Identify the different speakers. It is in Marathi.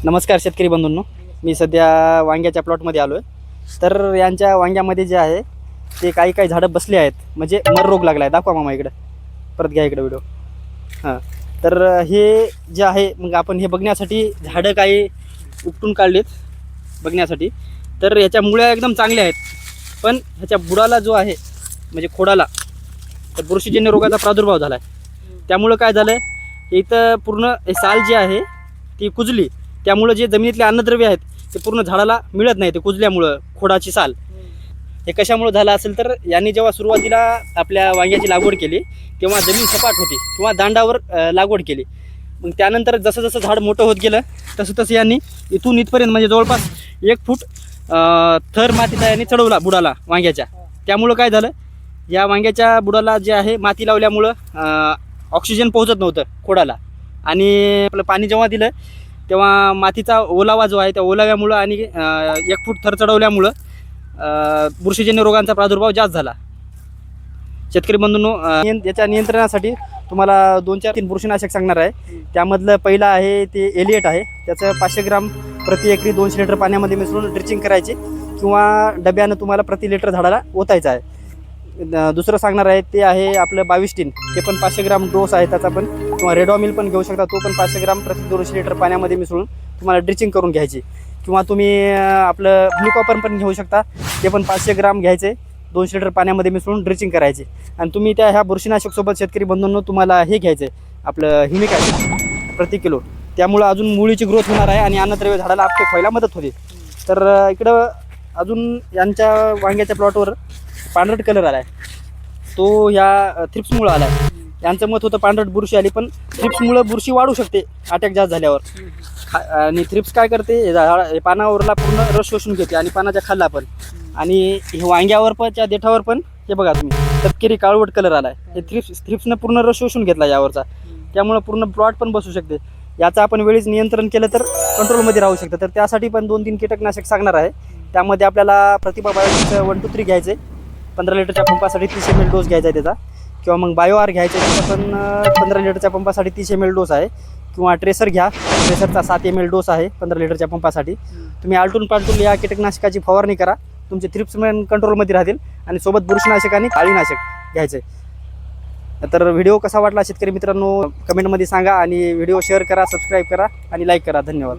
Speaker 1: नमस्कार शेतकरी बंधूंनो, मी सध्या वांग्याच्या प्लॉटमध्ये आलो आहे. तर यांच्या वांग्यामध्ये जे आहे ते काही झाडं बसले आहेत, म्हणजे मर रोग लागला आहे. दाखवा मामा इकडं, परत घ्या इकडं व्हिडिओ. हां, तर हे जे आहे मग आपण हे बघण्यासाठी झाडं काही उपटून काढलेत बघण्यासाठी. तर ह्याच्या मुळ्या एकदम चांगल्या आहेत, पण ह्याच्या बुडाला जो आहे म्हणजे खोडाला तर बुरशीजन्य रोगाचा प्रादुर्भाव झाला आहे. त्यामुळं काय झालं, इथं पूर्ण हे साल जी आहे ती कुजली. त्यामुळं जे जमिनीतले अन्नद्रव्य आहेत ते पूर्ण झाडाला मिळत नाही, ते कुजल्यामुळं खोडाची साल. हे कशामुळे झालं असेल तर यांनी जेव्हा सुरुवातीला आपल्या वांग्याची लागवड केली तेव्हा जमीन सपाट होती किंवा दांडावर लागवड केली. मग त्यानंतर जसं जसं झाड मोठं होत गेलं तसं तसं यांनी इथून इथपर्यंत म्हणजे जवळपास 1 फूट थर मातीचा यांनी चढवला बुडाला वांग्याच्या. त्यामुळं काय झालं, या वांग्याच्या बुडाला जे आहे माती लावल्यामुळं ऑक्सिजन पोहोचत नव्हतं खोडाला, आणि आपलं पाणी जेव्हा दिलं तेव्हा मातीचा ओलावा जो आहे त्या ओलाव्यामुळं आणि 1 फूट थर चढवल्यामुळं बुरशीजन्य रोगांचा प्रादुर्भाव जास्त झाला. शेतकरी बंधूंनो, याच्या नियंत्रणासाठी तुम्हाला 2-4-3 बुरशीनाशक सांगणार आहे. त्यामधलं पहिलं आहे ते एलिएट आहे. त्याचं 500 ग्राम प्रति एकरी 200 लिटर पाण्यामध्ये मिसळून ड्रिचिंग करायचे किंवा डब्यानं तुम्हाला प्रति लिटर झाडाला ओतायचं आहे. दुसरं सांगणार आहे ते आहे आपलं 22 ते पण 500 ग्राम डोस आहे त्याचा पण, किंवा रेडॉमिल पण घेऊ शकता, तो पण 500 ग्राम प्रति 200 लिटर पाण्यामध्ये मिसळून तुम्हाला ड्रिचिंग करून घ्यायची. किंवा तुम्ही आपलं ब्लू कॉपर पण घेऊ शकता, ते पण 500 ग्राम घ्यायचे, 200 लिटर पाण्यामध्ये मिसळून ड्रिचिंग करायचे. आणि तुम्ही ह्या बुरशीनाशकसोबत शेतकरी बंधूंनो तुम्हाला हे घ्यायचं आहे आपलं ह्युमिक ॲसिड प्रति किलो. त्यामुळं अजून मुळीची ग्रोथ होणार आहे आणि अन्नद्रव्य झाडाला आपटे व्हायला मदत होते. तर इकडं अजून यांच्या वांग्याच्या प्लॉटवर पांढरट कलर आला आहे, तो या थ्रिप्समुळं आला आहे. यांचं मत होतं पांढरट बुरशी आली, पण थ्रिप्समुळं बुरशी वाढू शकते अटॅक जास्त झाल्यावर. आणि थ्रिप्स काय करते, हे पानावरला पूर्ण रस शोषून घेते आणि पानाच्या खाल्ला पण, आणि हे वांग्यावर पण त्या देठावर पण हे बघा तुम्ही तपकिरी काळवट कलर आला आहे. हे थ्रिप्सनं पूर्ण रस शोषून घेतला यावरचा, त्यामुळं पूर्ण प्लॉट पण बसू शकते. याचं आपण वेळीच नियंत्रण केलं तर कंट्रोलमध्ये राहू शकतं. तर त्यासाठी पण 2-3 कीटकनाशक सांगणार आहे. त्यामध्ये आपल्याला प्रतिभा बायोटिकचं 1-2-3 घ्यायचं आहे, 15 लिटरच्या पंपासाठी 30 ml डोस घ्यायचा आहे त्याचा. किंवा मग बायोआर घ्यायचा आहे, त्याचा पण 15 लिटरच्या पंपासाठी 30 ml डोस आहे. किंवा ट्रेसर घ्या, ट्रेसरचा 7 ml डोस आहे 15 लिटरच्या पंपासाठी. तुम्ही आलटून पालटून या कीटकनाशकाची फवारणी करा, तुमचे थ्रिप्स कंट्रोलमध्ये राहतील. आणि सोबत बुरशीनाशक आणि काळीनाशक घ्यायचं आहे. तर व्हिडिओ कसा वाटला शेतकरी मित्रांनो कमेंटमध्ये सांगा, आणि व्हिडिओ शेअर करा, सबस्क्राईब करा आणि लाईक करा. धन्यवाद.